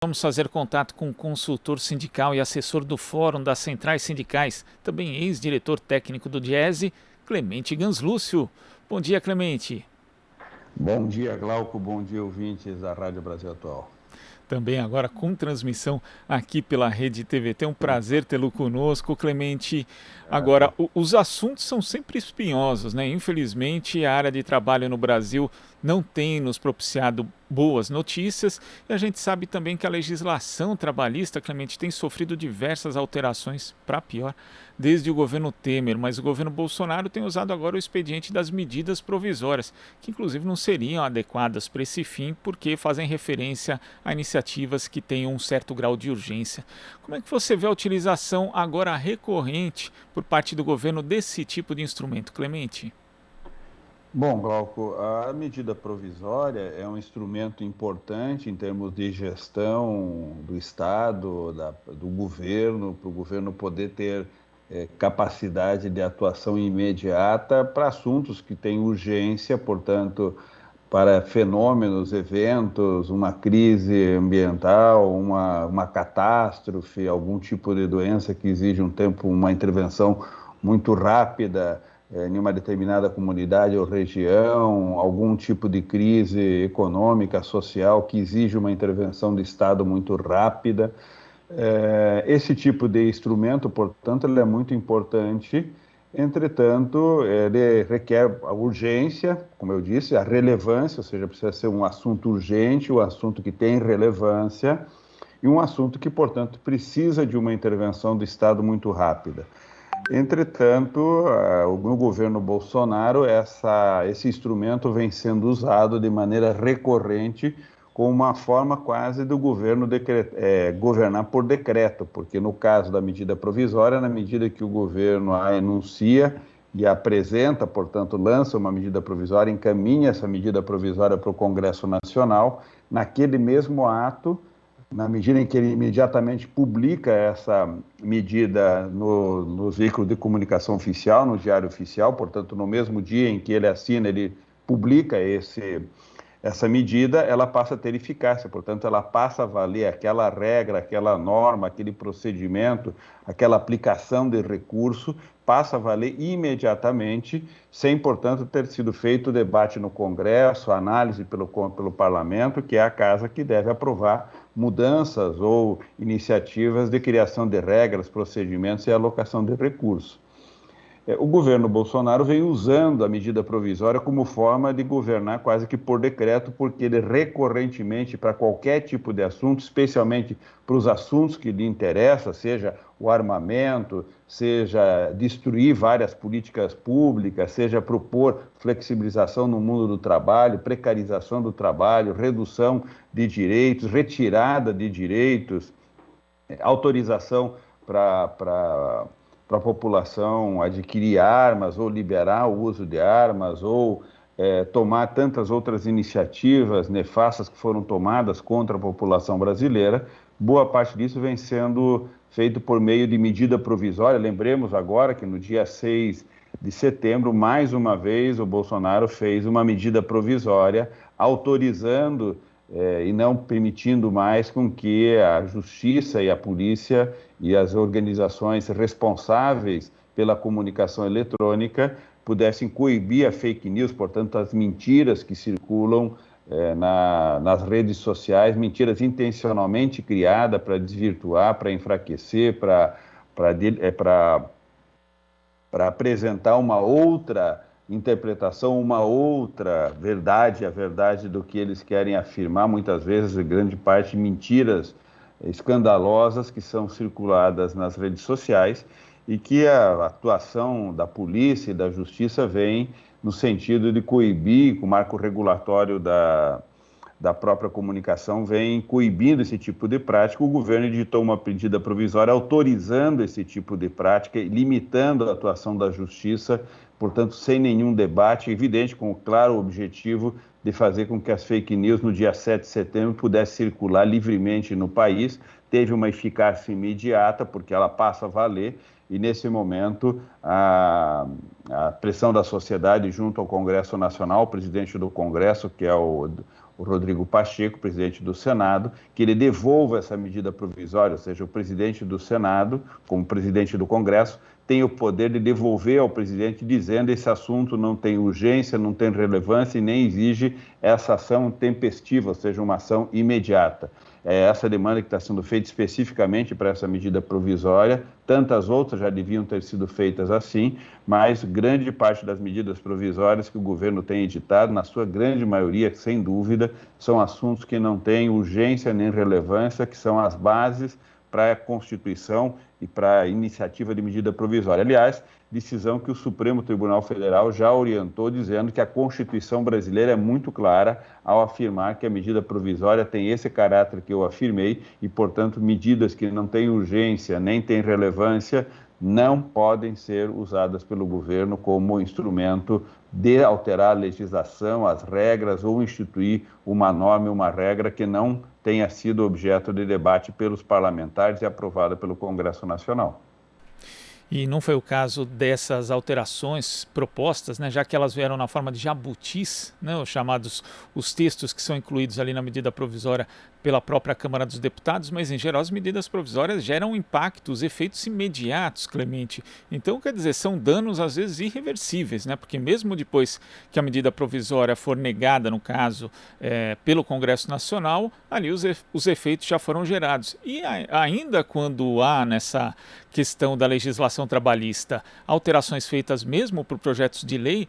Vamos fazer contato com o consultor sindical e assessor do Fórum das Centrais Sindicais, também ex-diretor técnico do Diese, Clemente Ganslúcio. Bom dia, Clemente. Bom dia, Glauco. Bom dia, ouvintes da Rádio Brasil Atual. Também agora com transmissão aqui pela Rede TVT. É um prazer tê-lo conosco, Clemente. Agora, os assuntos são sempre espinhosos, né? Infelizmente, a área de trabalho no Brasil não tem nos propiciado boas notícias e a gente sabe também que a legislação trabalhista, Clemente, tem sofrido diversas alterações para pior desde o governo Temer, mas o governo Bolsonaro tem usado agora o expediente das medidas provisórias, que inclusive não seriam adequadas para esse fim porque fazem referência a iniciativas que tenham um certo grau de urgência. Como é que você vê a utilização agora recorrente por parte do governo desse tipo de instrumento, Clemente? Bom, Glauco, a medida provisória é um instrumento importante em termos de gestão do Estado, do governo, para o governo poder ter capacidade de atuação imediata para assuntos que têm urgência, portanto, para fenômenos, eventos, uma crise ambiental, uma catástrofe, algum tipo de doença que exige um tempo, uma intervenção muito rápida em uma determinada comunidade ou região, algum tipo de crise econômica, social que exige uma intervenção do Estado muito rápida. Esse tipo de instrumento, portanto, ele é muito importante. Entretanto, ele requer a urgência, como eu disse, a relevância, ou seja, precisa ser um assunto urgente, um assunto que tem relevância e um assunto que, portanto, precisa de uma intervenção do Estado muito rápida. Entretanto, no governo Bolsonaro, esse instrumento vem sendo usado de maneira recorrente como uma forma quase do governo governar por decreto, porque no caso da medida provisória, na medida que o governo a enuncia e apresenta, portanto, lança uma medida provisória, encaminha essa medida provisória para o Congresso Nacional, naquele mesmo ato, na medida em que ele imediatamente publica essa medida no veículo de comunicação oficial, no Diário Oficial, portanto, no mesmo dia em que ele assina, ele publica essa medida, ela passa a ter eficácia, portanto, ela passa a valer aquela regra, aquela norma, aquele procedimento, aquela aplicação de recurso, passa a valer imediatamente, sem, portanto, ter sido feito o debate no Congresso, a análise pelo Parlamento, que é a casa que deve aprovar mudanças ou iniciativas de criação de regras, procedimentos e alocação de recursos. O governo Bolsonaro vem usando a medida provisória como forma de governar quase que por decreto, porque ele recorrentemente, para qualquer tipo de assunto, especialmente para os assuntos que lhe interessam, seja o armamento, seja destruir várias políticas públicas, seja propor flexibilização no mundo do trabalho, precarização do trabalho, redução de direitos, retirada de direitos, autorização para a população adquirir armas ou liberar o uso de armas ou tomar tantas outras iniciativas nefastas que foram tomadas contra a população brasileira, boa parte disso vem sendo feito por meio de medida provisória. Lembremos agora que no dia 6 de setembro, mais uma vez, o Bolsonaro fez uma medida provisória autorizando e não permitindo mais com que a justiça e a polícia e as organizações responsáveis pela comunicação eletrônica pudessem coibir a fake news, portanto, as mentiras que circulam nas redes sociais, mentiras intencionalmente criadas para desvirtuar, para enfraquecer, para apresentar uma outra interpretação, uma outra verdade, a verdade do que eles querem afirmar, muitas vezes, grande parte, mentiras escandalosas que são circuladas nas redes sociais e que a atuação da polícia e da justiça vem no sentido de coibir, com o marco regulatório da própria comunicação vem coibindo esse tipo de prática. O governo editou uma medida provisória autorizando esse tipo de prática, limitando a atuação da justiça, portanto, sem nenhum debate, evidente, com o claro objetivo de fazer com que as fake news no dia 7 de setembro pudessem circular livremente no país. Teve uma eficácia imediata, porque ela passa a valer, e nesse momento a pressão da sociedade junto ao Congresso Nacional, o presidente do Congresso, que é o o Rodrigo Pacheco, presidente do Senado, que ele devolva essa medida provisória, ou seja, o presidente do Senado, como presidente do Congresso, tem o poder de devolver ao presidente dizendo esse assunto não tem urgência, não tem relevância e nem exige essa ação tempestiva, ou seja, uma ação imediata. É essa demanda que está sendo feita especificamente para essa medida provisória. Tantas outras já deviam ter sido feitas assim, mas grande parte das medidas provisórias que o governo tem editado, na sua grande maioria, sem dúvida, são assuntos que não têm urgência nem relevância, que são as bases para a Constituição e para a iniciativa de medida provisória. Aliás, decisão que o Supremo Tribunal Federal já orientou, dizendo que a Constituição brasileira é muito clara ao afirmar que a medida provisória tem esse caráter que eu afirmei e, portanto, medidas que não têm urgência nem têm relevância não podem ser usadas pelo governo como instrumento de alterar a legislação, as regras ou instituir uma norma e uma regra que não tenha sido objeto de debate pelos parlamentares e aprovada pelo Congresso Nacional. E não foi o caso dessas alterações propostas, né, já que elas vieram na forma de jabutis, né, os textos que são incluídos ali na medida provisória pela própria Câmara dos Deputados, mas em geral as medidas provisórias geram impactos, efeitos imediatos, Clemente. Então, quer dizer, são danos às vezes irreversíveis, né, porque mesmo depois que a medida provisória for negada, no caso, pelo Congresso Nacional, ali os efeitos já foram gerados. E ainda quando há nessa questão da legislação trabalhista alterações feitas mesmo por projetos de lei,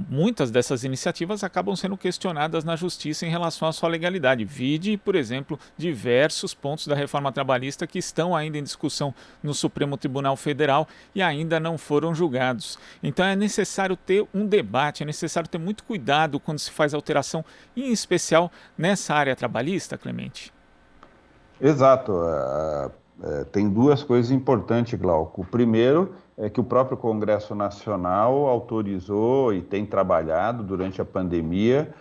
muitas dessas iniciativas acabam sendo questionadas na justiça em relação à sua legalidade. Vide, por exemplo, diversos pontos da reforma trabalhista que estão ainda em discussão no Supremo Tribunal Federal e ainda não foram julgados. Então é necessário ter um debate, é necessário ter muito cuidado quando se faz alteração, em especial nessa área trabalhista, Clemente. Exato. Tem duas coisas importantes, Glauco. O primeiro é que o próprio Congresso Nacional autorizou e tem trabalhado durante a pandemia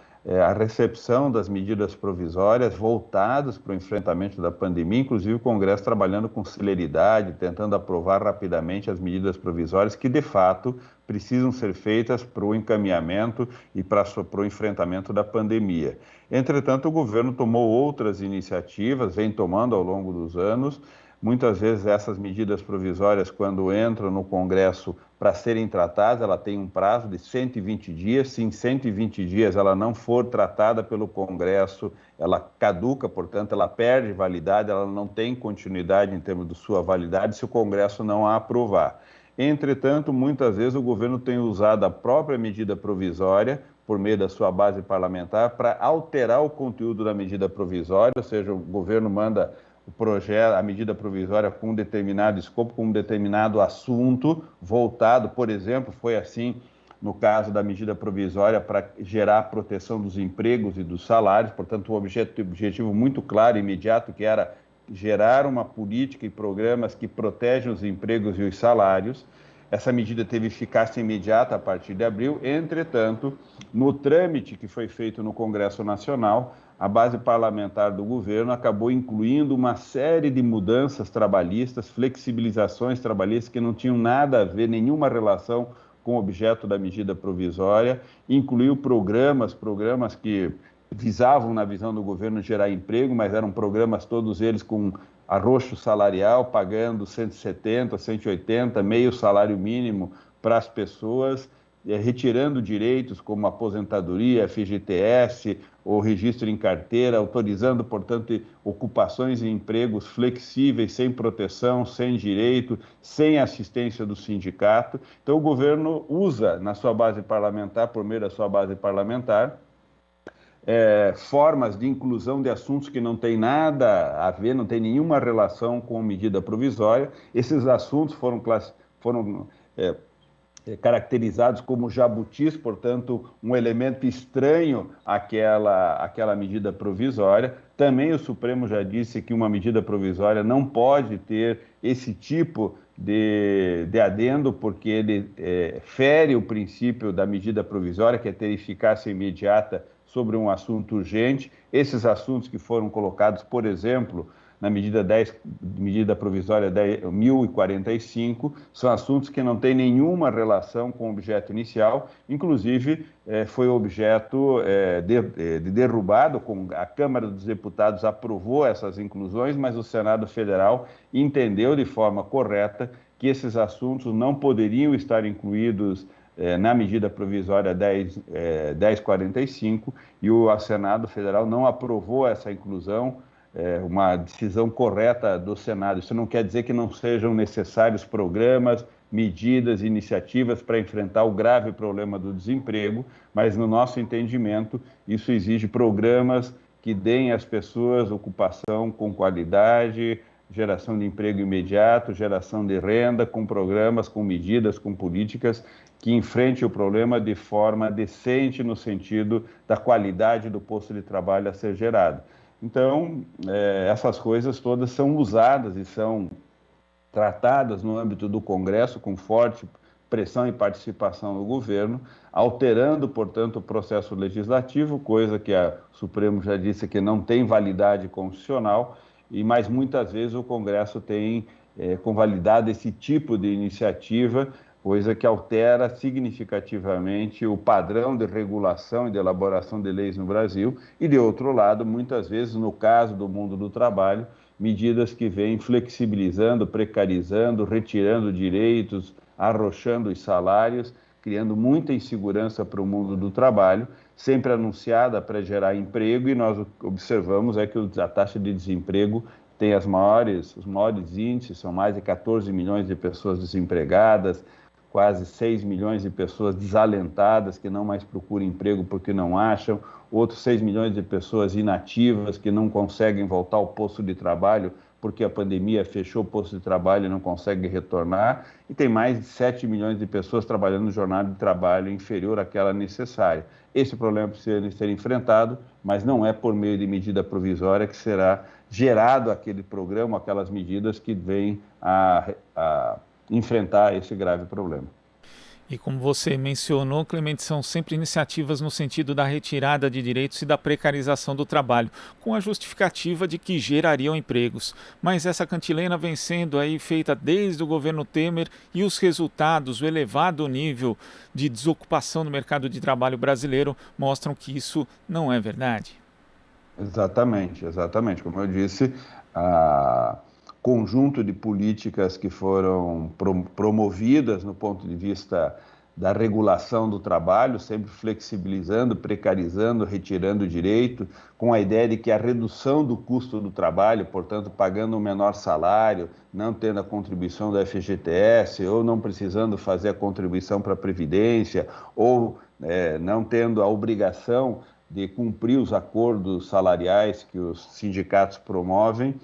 a recepção das medidas provisórias voltadas para o enfrentamento da pandemia, inclusive o Congresso trabalhando com celeridade, tentando aprovar rapidamente as medidas provisórias que, de fato, precisam ser feitas para o encaminhamento e para o enfrentamento da pandemia. Entretanto, o governo tomou outras iniciativas, vem tomando ao longo dos anos. Muitas vezes essas medidas provisórias, quando entram no Congresso para serem tratadas, ela tem um prazo de 120 dias. Se em 120 dias ela não for tratada pelo Congresso, ela caduca, portanto, ela perde validade, ela não tem continuidade em termos de sua validade se o Congresso não a aprovar. Entretanto, muitas vezes o governo tem usado a própria medida provisória, por meio da sua base parlamentar, para alterar o conteúdo da medida provisória, ou seja, o governo manda o projeto, a medida provisória com um determinado escopo, com um determinado assunto voltado, por exemplo, foi assim no caso da medida provisória para gerar a proteção dos empregos e dos salários, portanto, um objetivo muito claro e imediato, que era gerar uma política e programas que protegem os empregos e os salários. Essa medida teve eficácia imediata a partir de abril. Entretanto, no trâmite que foi feito no Congresso Nacional, a base parlamentar do governo acabou incluindo uma série de mudanças trabalhistas, flexibilizações trabalhistas que não tinham nada a ver, nenhuma relação com o objeto da medida provisória, incluiu programas que visavam, na visão do governo, gerar emprego, mas eram programas todos eles com arroxo salarial, pagando 170, 180, meio salário mínimo para as pessoas, retirando direitos como aposentadoria, FGTS, ou registro em carteira, autorizando, portanto, ocupações e empregos flexíveis, sem proteção, sem direito, sem assistência do sindicato. Então, o governo usa, na sua base parlamentar, por meio da sua base parlamentar, formas de inclusão de assuntos que não têm nada a ver, não tem nenhuma relação com medida provisória. Esses assuntos foram caracterizados como jabutis, portanto, um elemento estranho àquela medida provisória. Também o Supremo já disse que uma medida provisória não pode ter esse tipo de adendo, porque ele fere o princípio da medida provisória, que é ter eficácia imediata sobre um assunto urgente. Esses assuntos que foram colocados, por exemplo, na medida provisória 1045, são assuntos que não têm nenhuma relação com o objeto inicial, inclusive foi objeto de derrubado, a Câmara dos Deputados aprovou essas inclusões, mas o Senado Federal entendeu de forma correta que esses assuntos não poderiam estar incluídos na medida provisória 1045 e o Senado Federal não aprovou essa inclusão, uma decisão correta do Senado. Isso não quer dizer que não sejam necessários programas, medidas, iniciativas para enfrentar o grave problema do desemprego, mas no nosso entendimento isso exige programas que deem às pessoas ocupação com qualidade, geração de emprego imediato, geração de renda, com programas, com medidas, com políticas que enfrente o problema de forma decente no sentido da qualidade do posto de trabalho a ser gerado. Então, essas coisas todas são usadas e são tratadas no âmbito do Congresso com forte pressão e participação do governo, alterando, portanto, o processo legislativo, coisa que o Supremo já disse que não tem validade constitucional, mas muitas vezes o Congresso tem convalidado esse tipo de iniciativa, coisa que altera significativamente o padrão de regulação e de elaboração de leis no Brasil, e, de outro lado, muitas vezes, no caso do mundo do trabalho, medidas que vêm flexibilizando, precarizando, retirando direitos, arrochando os salários, criando muita insegurança para o mundo do trabalho, sempre anunciada para gerar emprego, e nós observamos que a taxa de desemprego tem os maiores índices, são mais de 14 milhões de pessoas desempregadas, quase 6 milhões de pessoas desalentadas, que não mais procuram emprego porque não acham, outros 6 milhões de pessoas inativas que não conseguem voltar ao posto de trabalho porque a pandemia fechou o posto de trabalho e não conseguem retornar, e tem mais de 7 milhões de pessoas trabalhando jornada de trabalho inferior àquela necessária. Esse problema precisa ser enfrentado, mas não é por meio de medida provisória que será gerado aquele programa, aquelas medidas que vêm a enfrentar esse grave problema. E como você mencionou, Clemente, são sempre iniciativas no sentido da retirada de direitos e da precarização do trabalho, com a justificativa de que gerariam empregos. Mas essa cantilena vem sendo aí feita desde o governo Temer, e os resultados, o elevado nível de desocupação no mercado de trabalho brasileiro, mostram que isso não é verdade. Exatamente, exatamente. Como eu disse, a conjunto de políticas que foram promovidas no ponto de vista da regulação do trabalho, sempre flexibilizando, precarizando, retirando direito, com a ideia de que a redução do custo do trabalho, portanto, pagando um menor salário, não tendo a contribuição do FGTS, ou não precisando fazer a contribuição para a Previdência, ou não tendo a obrigação de cumprir os acordos salariais que os sindicatos promovem,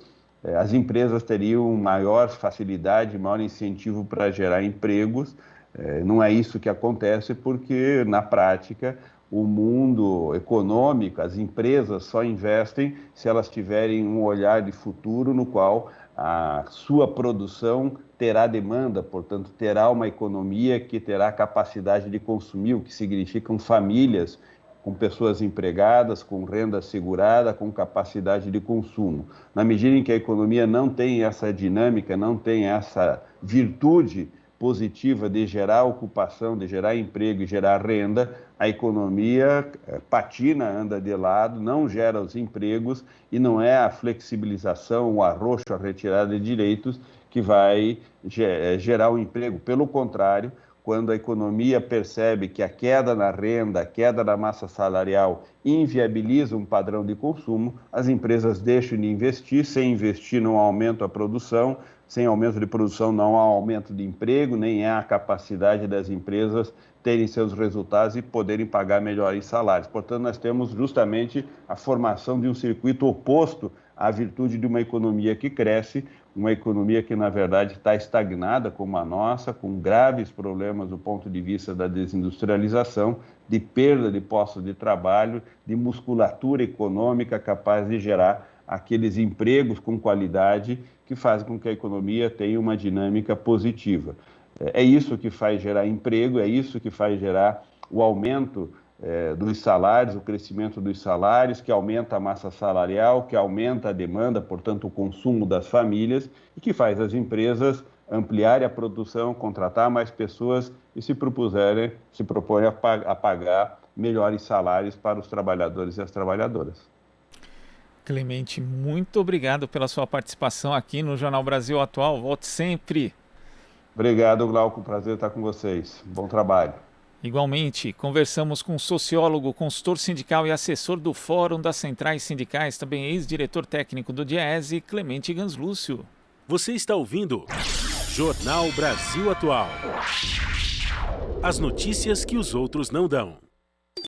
as empresas teriam maior facilidade, maior incentivo para gerar empregos. Não é isso que acontece, porque, na prática, o mundo econômico, as empresas só investem se elas tiverem um olhar de futuro no qual a sua produção terá demanda, portanto, terá uma economia que terá capacidade de consumir, o que significam famílias com pessoas empregadas, com renda assegurada, com capacidade de consumo. Na medida em que a economia não tem essa dinâmica, não tem essa virtude positiva de gerar ocupação, de gerar emprego e gerar renda, a economia patina, anda de lado, não gera os empregos, e não é a flexibilização, o arroxo, a retirada de direitos que vai gerar o emprego. Pelo contrário, quando a economia percebe que a queda na renda, a queda da massa salarial inviabiliza um padrão de consumo, as empresas deixam de investir. Sem investir não aumenta a produção, sem aumento de produção não há aumento de emprego, nem há a capacidade das empresas terem seus resultados e poderem pagar melhor em salários. Portanto, nós temos justamente a formação de um circuito oposto à virtude de uma economia que cresce, uma economia que, na verdade, está estagnada como a nossa, com graves problemas do ponto de vista da desindustrialização, de perda de postos de trabalho, de musculatura econômica capaz de gerar aqueles empregos com qualidade que fazem com que a economia tenha uma dinâmica positiva. É isso que faz gerar emprego, é isso que faz gerar o aumento dos salários, o crescimento dos salários, que aumenta a massa salarial, que aumenta a demanda, portanto, o consumo das famílias, e que faz as empresas ampliarem a produção, contratar mais pessoas e se propõem a pagar melhores salários para os trabalhadores e as trabalhadoras. Clemente, muito obrigado pela sua participação aqui no Jornal Brasil Atual. Volte sempre. Obrigado, Glauco. Prazer estar com vocês. Bom trabalho. Igualmente, conversamos com sociólogo, consultor sindical e assessor do Fórum das Centrais Sindicais, também ex-diretor técnico do Diese, Clemente Ganslúcio. Você está ouvindo Jornal Brasil Atual. As notícias que os outros não dão.